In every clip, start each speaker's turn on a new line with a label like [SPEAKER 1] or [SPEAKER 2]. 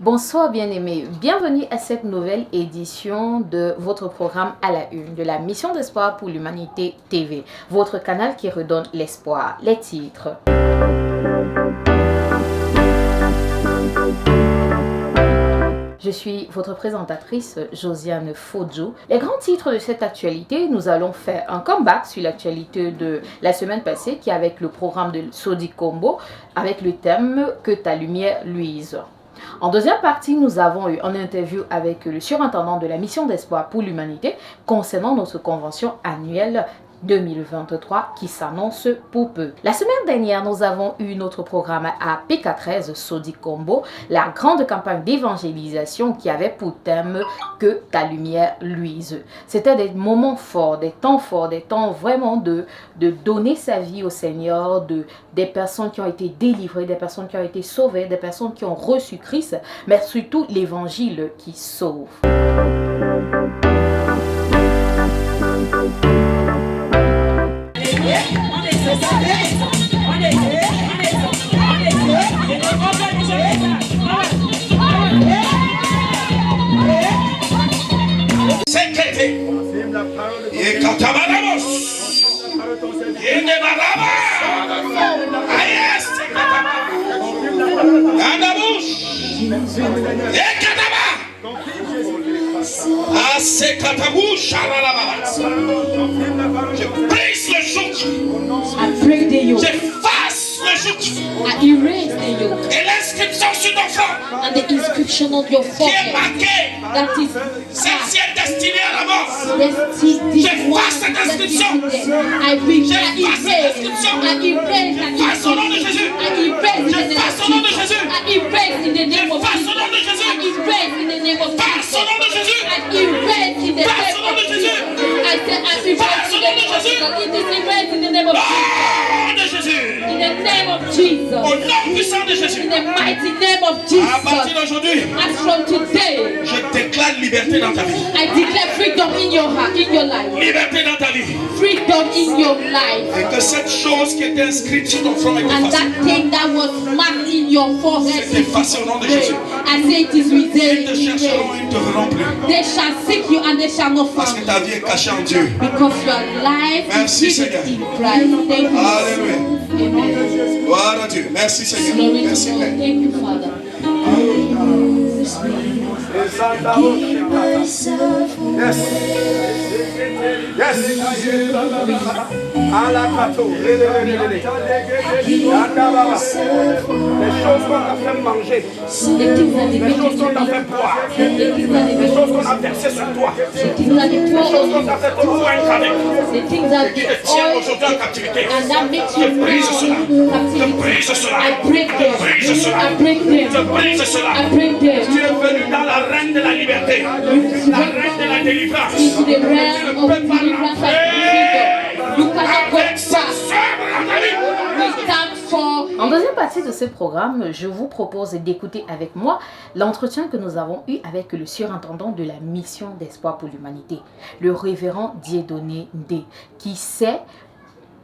[SPEAKER 1] Bonsoir bien-aimés, bienvenue à cette nouvelle édition de votre programme à la une de la Mission d'Espoir pour l'Humanité TV, votre canal qui redonne l'espoir. Les titres. Je suis votre présentatrice Josiane Fodjo. Les grands titres de cette actualité, nous allons faire un comeback sur l'actualité de la semaine passée qui est avec le programme de Sodi Combo avec le thème « Que ta lumière luise ». En deuxième partie, nous avons eu une interview avec le surintendant de la Mission d'Espoir pour l'Humanité concernant notre convention annuelle 2023 qui s'annonce pour peu. La semaine dernière, nous avons eu notre programme à PK13 Sodi Combo, la grande campagne d'évangélisation qui avait pour thème que ta lumière luise. C'était des moments forts, des temps vraiment de donner sa vie au Seigneur, des personnes qui ont été délivrées, des personnes qui ont été sauvées, des personnes qui ont reçu Christ, mais surtout l'évangile qui sauve.
[SPEAKER 2] Je brise le joug.
[SPEAKER 3] I break the yoke.
[SPEAKER 2] J'efface le joug.
[SPEAKER 3] I erase the yoke.
[SPEAKER 2] Et l'inscription sur ton front
[SPEAKER 3] And the inscription on your
[SPEAKER 2] qui est
[SPEAKER 3] forehead.
[SPEAKER 2] marquée,
[SPEAKER 3] That is
[SPEAKER 2] celle-ci est destinée à la mort.
[SPEAKER 3] J'efface
[SPEAKER 2] cette inscription.
[SPEAKER 3] I
[SPEAKER 2] Passe au nom de Jésus. Passe au nom de Jésus.
[SPEAKER 3] in the name of
[SPEAKER 2] Passe au nom de Jésus.
[SPEAKER 3] in the name of
[SPEAKER 2] Passe au nom de Jésus.
[SPEAKER 3] in the
[SPEAKER 2] Passe au nom de Jésus.
[SPEAKER 3] Passe au nom de Jésus. In the name of
[SPEAKER 2] Nom de Jésus.
[SPEAKER 3] In the name of Jesus.
[SPEAKER 2] Au nom puissant de Jésus.
[SPEAKER 3] In the mighty name of
[SPEAKER 2] À partir
[SPEAKER 3] Jesus.
[SPEAKER 2] d'aujourd'hui,
[SPEAKER 3] As from today,
[SPEAKER 2] je déclare liberté dans ta vie.
[SPEAKER 3] I declare freedom in your heart, in your life.
[SPEAKER 2] Liberté dans ta vie.
[SPEAKER 3] Freedom in your life.
[SPEAKER 2] Et que cette chose qui était inscrite sur ton front est
[SPEAKER 3] And
[SPEAKER 2] effacée.
[SPEAKER 3] that thing that was marked in your forehead
[SPEAKER 2] C'est effacé au nom de Jésus.
[SPEAKER 3] I say it is
[SPEAKER 2] Ils te
[SPEAKER 3] within
[SPEAKER 2] chercheront, ils ne te verront plus.
[SPEAKER 3] They shall seek you and they shall not
[SPEAKER 2] Parce que
[SPEAKER 3] find
[SPEAKER 2] ta
[SPEAKER 3] you.
[SPEAKER 2] vie est cachée en Dieu.
[SPEAKER 3] Because your life
[SPEAKER 2] Merci,
[SPEAKER 3] is hidden
[SPEAKER 2] Seigneur.
[SPEAKER 3] in Christ. Thank you.
[SPEAKER 2] Alléluia.
[SPEAKER 3] Amen.
[SPEAKER 2] Gloire à Dieu. Merci Seigneur.
[SPEAKER 3] Glory to
[SPEAKER 2] Merci
[SPEAKER 3] God.
[SPEAKER 2] Père.
[SPEAKER 3] Thank you, Father.
[SPEAKER 4] Les choses qu'on a fait manger,
[SPEAKER 3] The things that they
[SPEAKER 4] les
[SPEAKER 3] make
[SPEAKER 4] choses
[SPEAKER 3] you
[SPEAKER 4] qu'on a
[SPEAKER 3] to
[SPEAKER 4] fait boire,
[SPEAKER 3] the things that they
[SPEAKER 4] les
[SPEAKER 3] make
[SPEAKER 4] choses
[SPEAKER 3] you
[SPEAKER 4] qu'on a versées sur toi,
[SPEAKER 3] the things that they
[SPEAKER 4] les
[SPEAKER 3] pour
[SPEAKER 4] choses
[SPEAKER 3] on
[SPEAKER 4] qu'on
[SPEAKER 3] you,
[SPEAKER 4] a fait convaincre
[SPEAKER 3] the things that
[SPEAKER 2] Qui
[SPEAKER 3] they
[SPEAKER 2] te tient
[SPEAKER 3] oil
[SPEAKER 2] aujourd'hui en captivité.
[SPEAKER 3] and that makes
[SPEAKER 2] Je
[SPEAKER 3] you
[SPEAKER 2] brise cela.
[SPEAKER 3] now in
[SPEAKER 2] Je
[SPEAKER 3] captivity.
[SPEAKER 2] brise cela.
[SPEAKER 3] I break them.
[SPEAKER 2] Brise cela.
[SPEAKER 3] I break
[SPEAKER 2] Je
[SPEAKER 3] them.
[SPEAKER 2] brise cela.
[SPEAKER 3] I break them.
[SPEAKER 2] Tu es venu dans la reine de la liberté. La reine de la délivrance.
[SPEAKER 3] Into the
[SPEAKER 2] Tu ne
[SPEAKER 3] realm of
[SPEAKER 2] peux pas
[SPEAKER 3] deliverance and
[SPEAKER 2] rentrer
[SPEAKER 3] freedom. You cannot go
[SPEAKER 2] avec cette
[SPEAKER 3] back.
[SPEAKER 2] soeur dans ta vie.
[SPEAKER 3] We stand for.
[SPEAKER 1] En deuxième partie de ce programme, je vous propose d'écouter avec moi l'entretien que nous avons eu avec le surintendant de la Mission d'Espoir pour l'Humanité, le révérend Dieudonné Ndé, qui s'est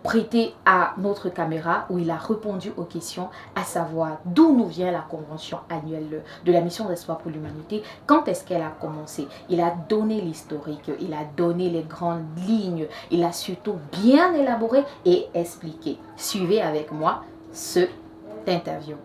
[SPEAKER 1] prêté à notre caméra où il a répondu aux questions, à savoir d'où nous vient la convention annuelle de la Mission d'Espoir pour l'Humanité, quand est-ce qu'elle a commencé. Il a donné l'historique, il a donné les grandes lignes, il a surtout bien élaboré et expliqué. Suivez avec moi cette interview.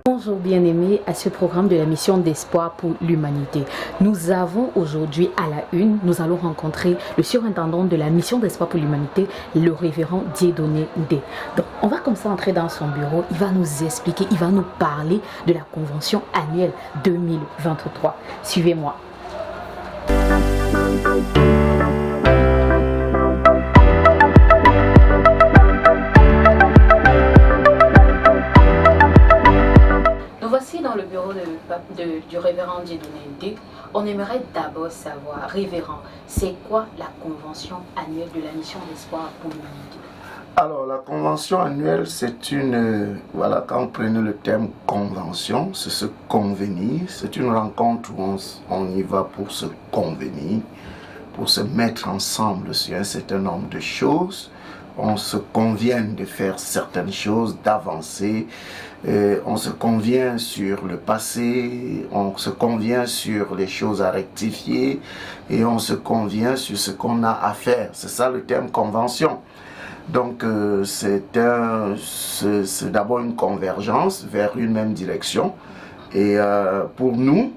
[SPEAKER 1] Bonjour bien-aimés à ce programme de la Mission d'Espoir pour l'Humanité. Nous avons aujourd'hui à la une, nous allons rencontrer le surintendant de la Mission d'Espoir pour l'Humanité, le révérend Dieudonné Ndé. Donc on va comme ça entrer dans son bureau, il va nous expliquer, il va nous parler de la convention annuelle 2023. Suivez-moi. Dans le bureau du révérend Dieudonné Ndé, on aimerait d'abord savoir, révérend, c'est quoi la convention annuelle de la Mission d'Espoir pour l'Humanité?
[SPEAKER 5] Alors, la convention annuelle, c'est une... voilà, quand on prenait le terme convention, c'est se convenir. C'est une rencontre où on y va pour se convenir, pour se mettre ensemble sur un certain nombre de choses, on se convient de faire certaines choses, d'avancer, on se convient sur le passé, on se convient sur les choses à rectifier et on se convient sur ce qu'on a à faire. C'est ça le terme convention. Donc c'est d'abord une convergence vers une même direction. Et pour nous,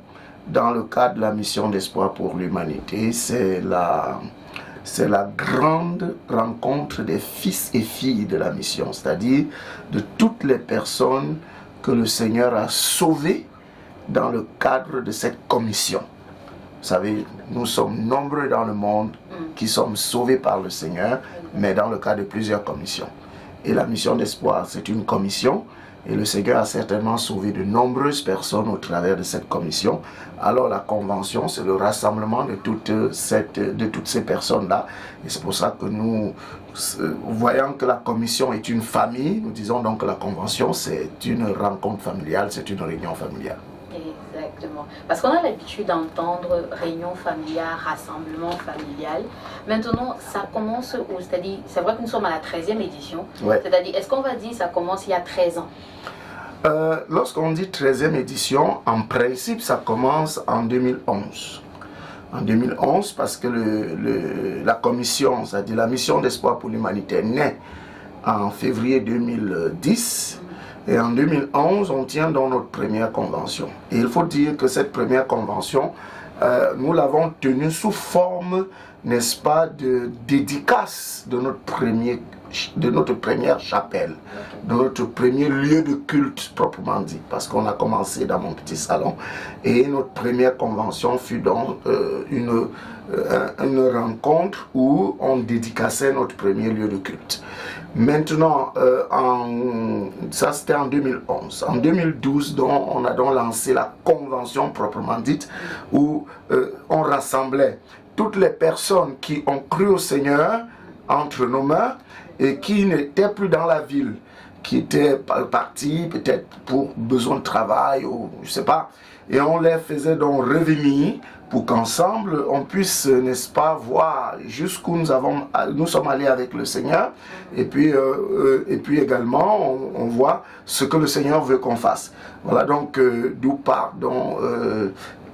[SPEAKER 5] dans le cadre de la mission d'espoir pour l'humanité, c'est la grande rencontre des fils et filles de la mission, c'est-à-dire de toutes les personnes que le Seigneur a sauvées dans le cadre de cette commission. Vous savez, nous sommes nombreux dans le monde qui sommes sauvés par le Seigneur, mais dans le cadre de plusieurs commissions. Et la mission d'espoir, c'est une commission, et le Seigneur a certainement sauvé de nombreuses personnes au travers de cette commission. Alors la convention, c'est le rassemblement de toutes ces personnes-là. Et c'est pour ça que nous, voyant que la commission est une famille, nous disons donc que la convention, c'est une rencontre familiale, c'est une réunion familiale.
[SPEAKER 1] Exactement. Parce qu'on a l'habitude d'entendre réunion familiale, rassemblement familial. Maintenant, ça commence où? C'est-à-dire, c'est vrai que nous sommes à la 13e édition. Ouais. C'est-à-dire, est-ce qu'on va dire que ça commence il y a 13 ans?
[SPEAKER 5] Lorsqu'on dit 13e édition, en principe, ça commence en 2011. En 2011, parce que la commission, c'est-à-dire la mission d'espoir pour l'humanité, naît en février 2010. Et en 2011, on tient dans notre première convention. Et il faut dire que cette première convention, nous l'avons tenue sous forme, n'est-ce pas, de dédicace de notre première chapelle, de notre premier lieu de culte proprement dit, parce qu'on a commencé dans mon petit salon. Et notre première convention fut donc une rencontre où on dédicaçait notre premier lieu de culte. Maintenant, ça c'était en 2011. En 2012, donc, on a donc lancé la convention proprement dite, où on rassemblait toutes les personnes qui ont cru au Seigneur entre nos mains et qui n'étaient plus dans la ville, qui étaient partis peut-être pour besoin de travail ou je sais pas. Et on les faisait donc revenir pour qu'ensemble on puisse, n'est-ce pas, voir jusqu'où nous sommes allés avec le Seigneur. Et puis également on voit ce que le Seigneur veut qu'on fasse. Voilà donc d'où part donc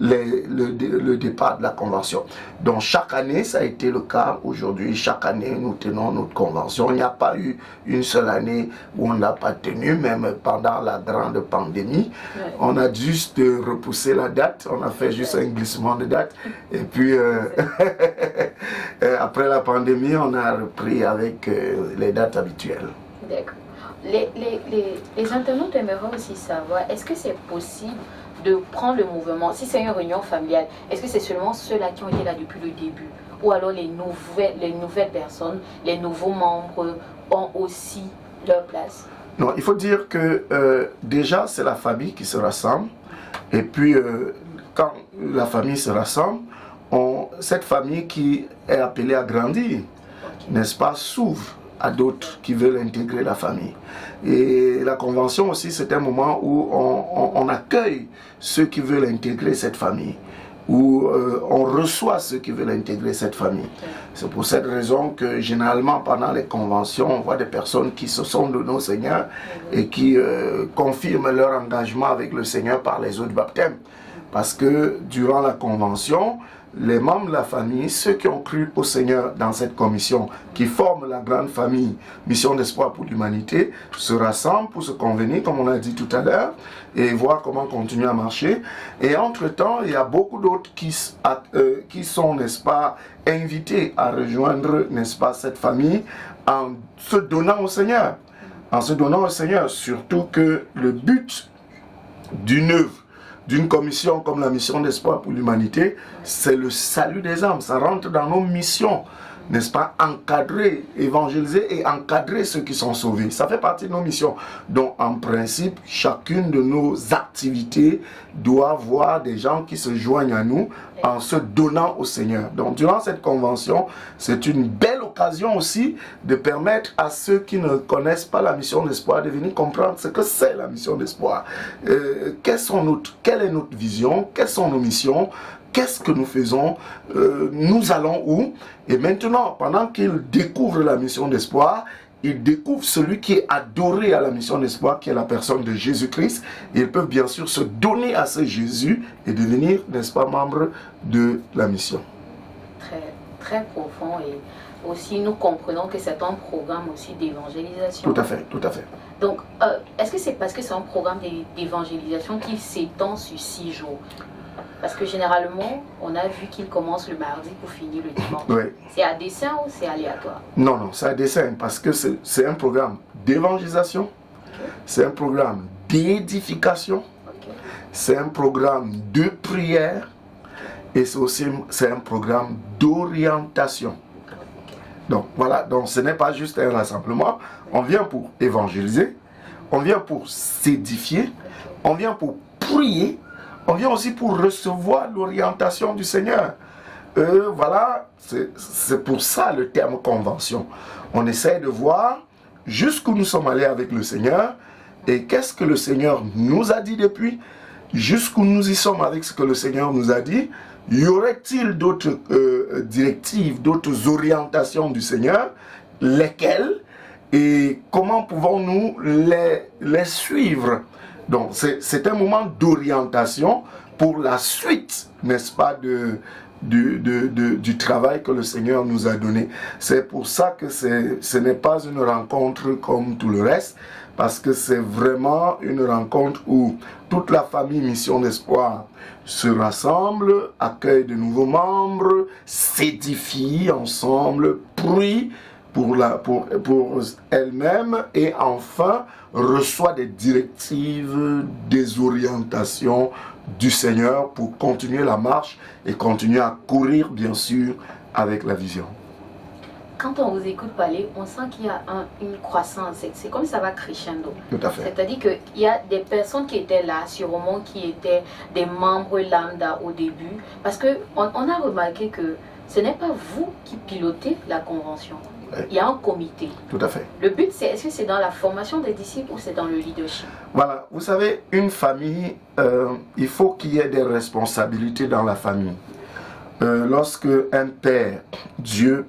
[SPEAKER 5] le départ de la convention. Donc chaque année, ça a été le cas aujourd'hui. Chaque année, nous tenons notre convention. Il n'y a pas eu une seule année où on n'a pas tenu, même pendant la grande pandémie. Ouais. On a juste repoussé la date. On a fait juste un glissement de date. Et puis, après la pandémie, on a repris avec les dates habituelles.
[SPEAKER 1] D'accord. Les internautes aimeraient aussi savoir, est-ce que c'est possible de prendre le mouvement, si c'est une réunion familiale, est-ce que c'est seulement ceux-là qui ont été là depuis le début, ou alors les nouvelles personnes, les nouveaux membres ont aussi leur place?
[SPEAKER 5] Non, il faut dire que déjà c'est la famille qui se rassemble, et puis quand la famille se rassemble, cette famille qui est appelée à grandir, n'est-ce pas, s'ouvre à d'autres qui veulent intégrer la famille. Et la convention aussi, c'est un moment où on accueille ceux qui veulent intégrer cette famille, où on reçoit ceux qui veulent intégrer cette famille. C'est pour cette raison que généralement pendant les conventions, on voit des personnes qui se sont données au Seigneur et qui confirment leur engagement avec le Seigneur par les eaux de baptême. Parce que durant la convention, les membres de la famille, ceux qui ont cru au Seigneur dans cette commission, qui forment la grande famille Mission d'Espoir pour l'Humanité, se rassemblent pour se convenir, comme on a dit tout à l'heure, et voir comment continuer à marcher. Et entre-temps, il y a beaucoup d'autres qui sont, n'est-ce pas, invités à rejoindre, n'est-ce pas, cette famille en se donnant au Seigneur. En se donnant au Seigneur, surtout que le but d'une œuvre, d'une commission comme la mission d'espoir pour l'humanité, c'est le salut des âmes. Ça rentre dans nos missions, n'est-ce pas, encadrer, évangéliser et encadrer ceux qui sont sauvés. Ça fait partie de nos missions. Donc en principe, chacune de nos activités doit voir des gens qui se joignent à nous en se donnant au Seigneur. Donc durant cette convention, c'est une belle occasion aussi de permettre à ceux qui ne connaissent pas la mission d'espoir de venir comprendre ce que c'est la mission d'espoir. Quelle est notre vision, quelles sont nos missions, qu'est-ce que nous faisons, nous allons où. Et maintenant, pendant qu'ils découvrent la mission d'espoir, ils découvrent celui qui est adoré à la mission d'espoir, qui est la personne de Jésus-Christ. Ils peuvent bien sûr se donner à ce Jésus et devenir, n'est-ce pas, membres de la mission.
[SPEAKER 1] Très, très profond, et aussi nous comprenons que c'est un programme aussi d'évangélisation.
[SPEAKER 5] Tout à fait, tout à fait.
[SPEAKER 1] Donc, est-ce que c'est parce que c'est un programme d'évangélisation qui s'étend sur 6 jours? Parce que généralement, on a vu qu'il commence le mardi pour finir le dimanche.
[SPEAKER 5] Oui.
[SPEAKER 1] C'est à dessein ou c'est aléatoire?
[SPEAKER 5] Non, non, c'est à dessein parce que c'est un programme d'évangélisation, c'est un programme d'édification, c'est un programme de prière et c'est un programme d'orientation. Donc voilà, donc ce n'est pas juste un rassemblement, on vient pour évangéliser, on vient pour s'édifier, on vient pour prier, on vient aussi pour recevoir l'orientation du Seigneur. Voilà, c'est pour ça le terme convention. On essaie de voir jusqu'où nous sommes allés avec le Seigneur et qu'est-ce que le Seigneur nous a dit depuis, jusqu'où nous y sommes avec ce que le Seigneur nous a dit. Y aurait-il d'autres directives, d'autres orientations du Seigneur? Lesquelles? Et comment pouvons-nous les suivre? Donc c'est un moment d'orientation pour la suite, n'est-ce pas, du travail que le Seigneur nous a donné. C'est pour ça que ce n'est pas une rencontre comme tout le reste, parce que c'est vraiment une rencontre où toute la famille Mission d'Espoir se rassemble, accueille de nouveaux membres, s'édifie ensemble, prie pour elle-même et enfin reçoit des directives, des orientations du Seigneur pour continuer la marche et continuer à courir bien sûr avec la vision.
[SPEAKER 1] Quand on vous écoute parler, on sent qu'il y a une croissance, c'est comme ça va crescendo.
[SPEAKER 5] Tout à fait.
[SPEAKER 1] C'est-à-dire qu'il y a des personnes qui étaient là, sûrement qui étaient des membres lambda au début, parce qu'on a remarqué que ce n'est pas vous qui pilotez la convention.
[SPEAKER 5] Oui.
[SPEAKER 1] Il y a un comité.
[SPEAKER 5] Tout à fait.
[SPEAKER 1] Le but, est-ce que c'est dans la formation des disciples ou c'est dans le leadership?
[SPEAKER 5] Voilà, vous savez, une famille, il faut qu'il y ait des responsabilités dans la famille. Lorsque un père, Dieu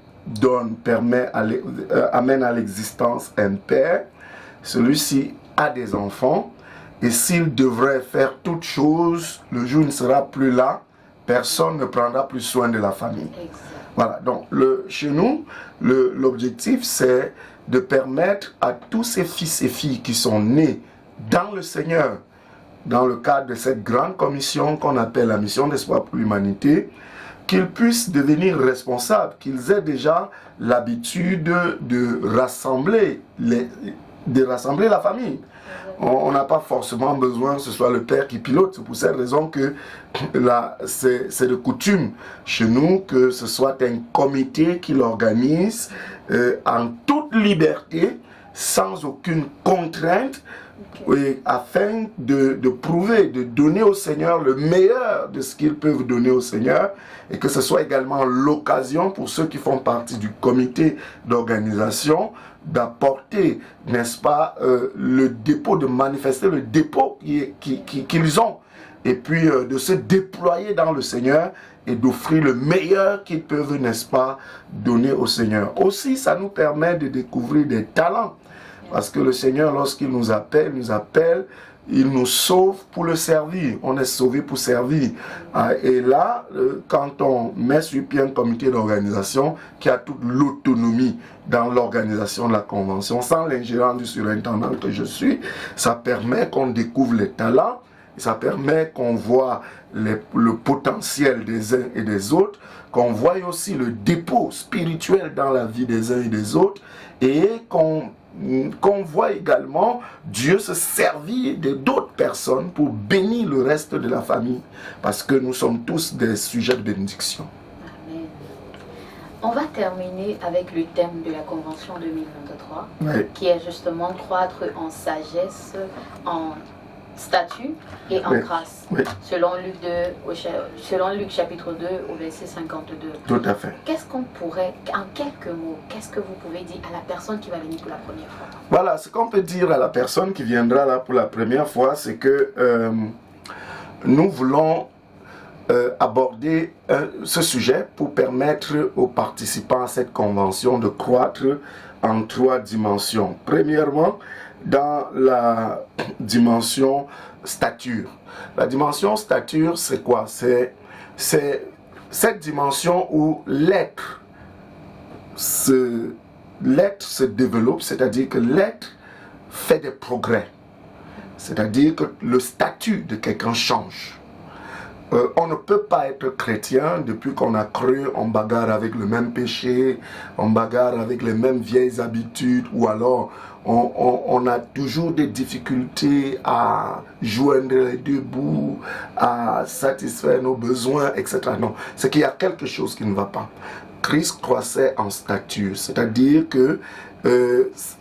[SPEAKER 5] amène à l'existence un père, celui-ci a des enfants, et s'il devrait faire toute chose, le jour ne sera plus là, personne ne prendra plus soin de la famille.
[SPEAKER 1] Exact.
[SPEAKER 5] Voilà, donc chez nous, l'objectif c'est de permettre à tous ces fils et filles qui sont nés dans le Seigneur, dans le cadre de cette grande commission qu'on appelle la mission d'espoir pour l'humanité, qu'ils puissent devenir responsables, qu'ils aient déjà l'habitude de rassembler la famille. On n'a pas forcément besoin que ce soit le père qui pilote. C'est pour cette raison que c'est de coutume chez nous que ce soit un comité qui l'organise en toute liberté, sans aucune contrainte, afin de prouver, de donner au Seigneur le meilleur de ce qu'ils peuvent donner au Seigneur, et que ce soit également l'occasion pour ceux qui font partie du comité d'organisation d'apporter, n'est-ce pas, le dépôt, de manifester le dépôt qu'ils ont, et puis de se déployer dans le Seigneur et d'offrir le meilleur qu'ils peuvent, n'est-ce pas, donner au Seigneur. Aussi, ça nous permet de découvrir des talents, parce que le Seigneur, lorsqu'il nous appelle, il nous sauve pour le servir. On est sauvé pour servir. Et là, quand on met sur pied un comité d'organisation qui a toute l'autonomie dans l'organisation de la convention, sans l'ingérence du surintendant que je suis, ça permet qu'on découvre les talents, ça permet qu'on voit le potentiel des uns et des autres, qu'on voit aussi le dépôt spirituel dans la vie des uns et des autres, et qu'on voit également Dieu se servir de d'autres personnes pour bénir le reste de la famille, parce que nous sommes tous des sujets de bénédiction.
[SPEAKER 1] Amen. On va terminer avec le thème de la Convention 2023,
[SPEAKER 5] Oui.
[SPEAKER 1] qui est justement croître en sagesse, en statut et en
[SPEAKER 5] Oui.
[SPEAKER 1] grâce,
[SPEAKER 5] Oui.
[SPEAKER 1] selon Luc chapitre 2 au verset 52.
[SPEAKER 5] Tout à fait.
[SPEAKER 1] Qu'est-ce qu'on pourrait, en quelques mots, qu'est-ce que vous pouvez dire à la personne qui va venir pour la première fois?
[SPEAKER 5] Voilà, ce qu'on peut dire à la personne qui viendra là pour la première fois, c'est que nous voulons aborder ce sujet pour permettre aux participants à cette convention de croître en 3 dimensions. Premièrement, dans la dimension stature. La dimension stature, c'est quoi? C'est cette dimension où l'être se développe, c'est-à-dire que l'être fait des progrès. C'est-à-dire que le statut de quelqu'un change. On ne peut pas être chrétien depuis qu'on a cru, on bagarre avec le même péché, on bagarre avec les mêmes vieilles habitudes, ou alors on a toujours des difficultés à joindre les 2 bouts, à satisfaire nos besoins, etc. Non, c'est qu'il y a quelque chose qui ne va pas. Christ croissait en stature, c'est-à-dire que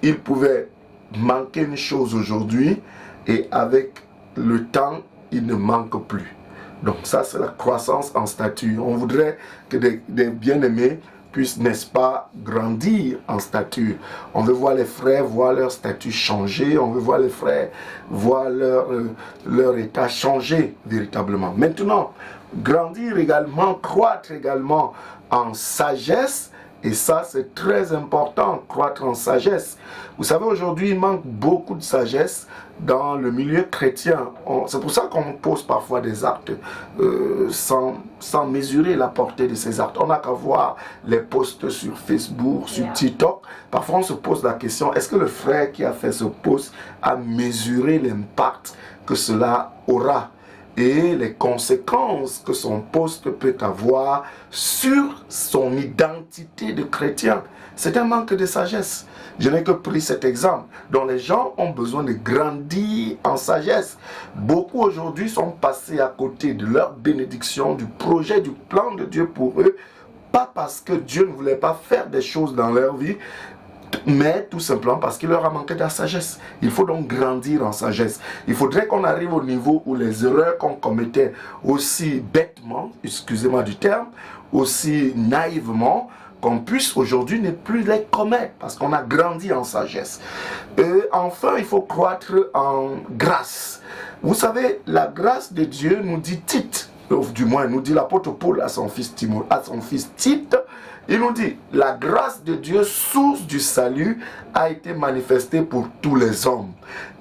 [SPEAKER 5] il pouvait manquer une chose aujourd'hui et avec le temps, il ne manque plus. Donc ça, c'est la croissance en stature. On voudrait que des bien-aimés puissent, n'est-ce pas, grandir en stature. On veut voir les frères voir leur statut changer. On veut voir les frères voir leur état changer véritablement. Maintenant, grandir également, croître également en sagesse. Et ça, c'est très important, croître en sagesse. Vous savez, aujourd'hui, il manque beaucoup de sagesse dans le milieu chrétien. C'est pour ça qu'on pose parfois des actes sans mesurer la portée de ces actes. On n'a qu'à voir les posts sur Facebook, sur TikTok. Parfois, on se pose la question, est-ce que le frère qui a fait ce post a mesuré l'impact que cela aura et les conséquences que son poste peut avoir sur son identité de chrétien? C'est un manque de sagesse. Je n'ai que pris cet exemple. Donc les gens ont besoin de grandir en sagesse. Beaucoup aujourd'hui sont passés à côté de leur bénédiction, du projet, du plan de Dieu pour eux, pas parce que Dieu ne voulait pas faire des choses dans leur vie, mais tout simplement parce qu'il leur a manqué de la sagesse. Il faut donc grandir en sagesse. Il faudrait qu'on arrive au niveau où les erreurs qu'on commettait aussi bêtement, excusez-moi du terme, aussi naïvement, qu'on puisse aujourd'hui ne plus les commettre parce qu'on a grandi en sagesse. Et enfin, il faut croître en grâce. Vous savez, la grâce de Dieu nous dit Tite, du moins nous dit l'apôtre Paul à son fils Tite, il nous dit, la grâce de Dieu, source du salut, a été manifestée pour tous les hommes.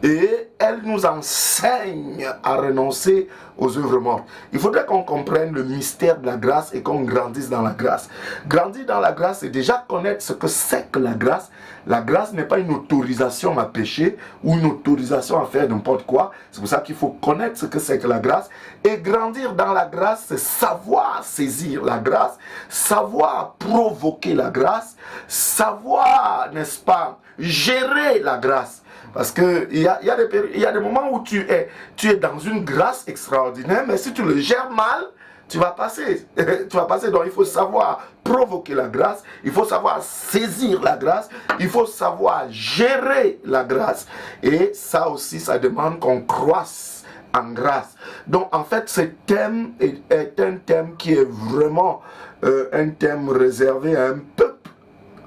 [SPEAKER 5] Et elle nous enseigne à renoncer aux œuvres mortes. Il faudrait qu'on comprenne le mystère de la grâce et qu'on grandisse dans la grâce. Grandir dans la grâce, c'est déjà connaître ce que c'est que la grâce. La grâce n'est pas une autorisation à pécher ou une autorisation à faire n'importe quoi. C'est pour ça qu'il faut connaître ce que c'est que la grâce. Et grandir dans la grâce, c'est savoir saisir la grâce, savoir provoquer la grâce, savoir, n'est-ce pas, gérer la grâce. Parce qu'il y a des moments où tu es dans une grâce extraordinaire, mais si tu le gères mal, tu vas passer. Donc il faut savoir provoquer la grâce, il faut savoir saisir la grâce, il faut savoir gérer la grâce. Et ça aussi, ça demande qu'on croisse en grâce. Donc en fait, ce thème est un thème qui est vraiment un thème réservé à un peuple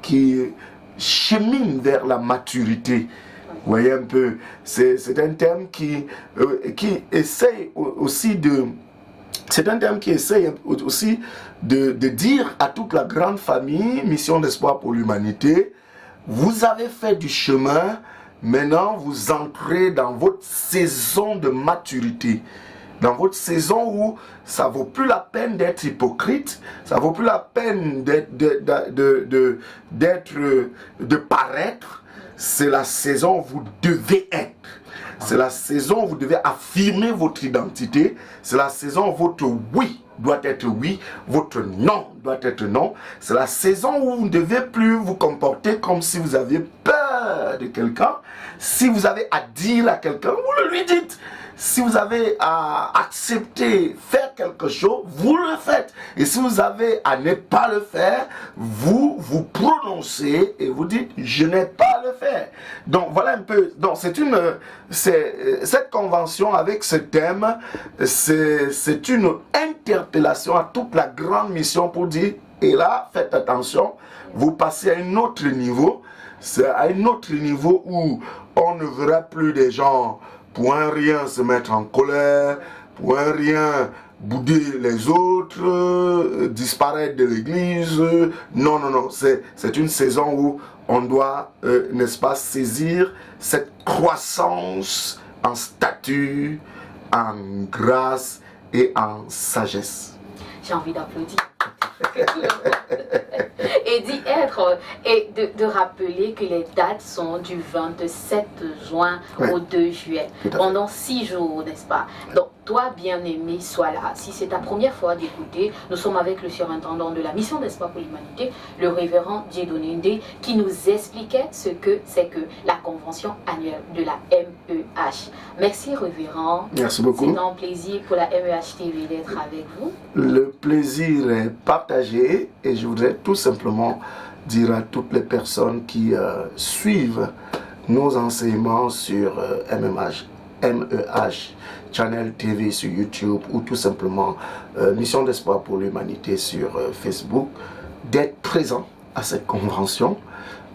[SPEAKER 5] qui chemine vers la maturité. Vous voyez un peu, c'est un thème qui essaye aussi de... C'est un thème qui essaye aussi de dire à toute la grande famille, Mission d'Espoir pour l'Humanité, vous avez fait du chemin, maintenant vous entrez dans votre saison de maturité. Dans votre saison où ça ne vaut plus la peine d'être hypocrite, ça ne vaut plus la peine de paraître. C'est la saison où vous devez être. C'est la saison où vous devez affirmer votre identité. C'est la saison où votre oui doit être oui, votre non doit être non. C'est la saison où vous ne devez plus vous comporter comme si vous aviez peur de quelqu'un. Si vous avez à dire à quelqu'un, vous le lui dites. Si vous avez à accepter faire quelque chose, vous le faites. Et si vous avez à ne pas le faire, vous vous prononcez et vous dites je n'ai pas à le faire. Donc voilà un peu. Donc cette convention avec ce thème, c'est une interpellation à toute la grande mission pour dire et là faites attention, vous passez à un autre niveau. C'est à un autre niveau où on ne verra plus des gens pour un rien se mettre en colère, pour un rien bouder les autres, disparaître de l'église. Non, non, non. C'est une saison où on doit, n'est-ce pas, saisir cette croissance en stature, en grâce et en sagesse.
[SPEAKER 1] J'ai envie d'applaudir. Et d'y être et de rappeler que les dates sont du 27 juin au 2 juillet, pendant 6 jours, n'est-ce pas? Donc, toi, bien-aimé, sois là. Si c'est ta première fois d'écouter, nous sommes avec le surintendant de la mission d'espoir pour l'humanité, le révérend Dieudonné Ndé, qui nous expliquait ce que c'est que la convention annuelle de la MEH. Merci, révérend.
[SPEAKER 5] Merci beaucoup.
[SPEAKER 1] C'est un plaisir pour la MEH TV d'être avec vous.
[SPEAKER 5] Le plaisir est partagé et je voudrais tout simplement dire à toutes les personnes qui suivent nos enseignements sur MEH, Channel TV sur YouTube ou tout simplement Mission d'Espoir pour l'Humanité sur Facebook, d'être présent à cette convention.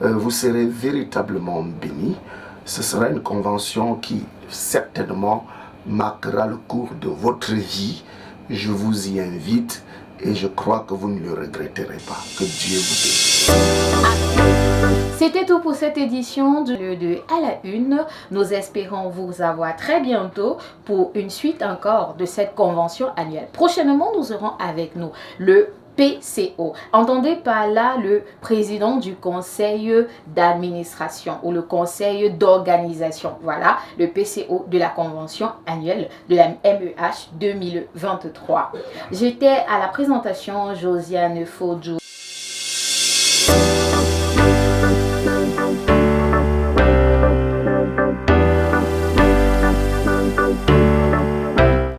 [SPEAKER 5] Vous serez véritablement bénis. Ce sera une convention qui certainement marquera le cours de votre vie. Je vous y invite et je crois que vous ne le regretterez pas. Que Dieu vous bénisse.
[SPEAKER 1] C'était tout pour cette édition de À la Une. Nous espérons vous avoir très bientôt pour une suite encore de cette convention annuelle. Prochainement, nous aurons avec nous le PCO. Entendez par là le président du conseil d'administration ou le conseil d'organisation. Voilà, le PCO de la convention annuelle de la MEH 2023. J'étais à la présentation Josiane Fodjou.